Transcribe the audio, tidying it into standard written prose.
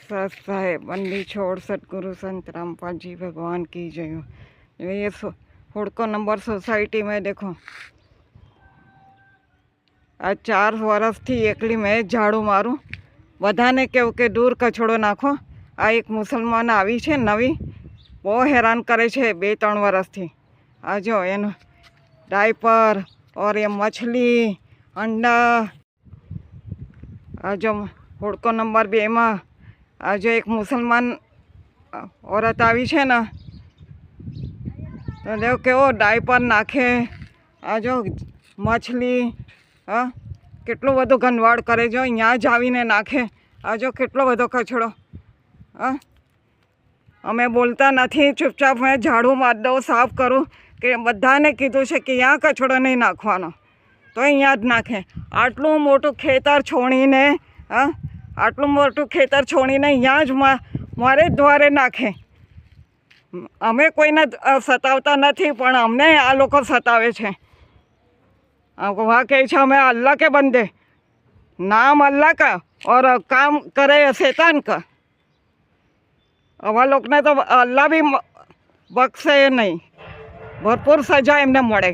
सत साहेब बंदी छोड़ सतगुरु संत रामपाल जी भगवान की जय। ये हुड़को नंबर सोसाइटी में देखो आ 4 वर्ष थी एकली में झाड़ू मारूं बधाने कहूँ के दूर कचड़ो नाखो। आ एक मुसलमान आई है नवी बहु हैरान करे छे 2-3 वर्ष थी। आ जो एनो डायपर और ये मछली अंडा आ जो हुड़को नंबर 2 में आ जो एक मुसलमान औरत आई है ना तो देखो केवो डायपर नाखे। आ जो मछली हाँ केटलो बधो गंदवाड़ करे जो अहींया ज आवीने नाखे। आ जो केटलो बधो कचड़ो। हाँ अमे बोलता नहीं, चुपचाप मैं झाड़ू मार दऊँ साफ करूँ कि बधाने कीधुं छे कि यहाँ कचड़ो नहीं नाखवानो तो अहींया ज नाखे। आटलुं मोटुं खेतर छोड़ीने हाँ आटलुं मोटुं खेतर छोड़ीने अहींया ज मारे द्वारे नाखे। अमे कोईने सतावता नहीं पण अमने आ लोको सतावे छे। वहाँ कहे छे हमें अल्लाह के बंदे, नाम अल्लाह का और काम करे शैतान का। आवा लोग ने तो अल्लाह भी बख्शे नहीं, भरपूर सजा एमने मळे।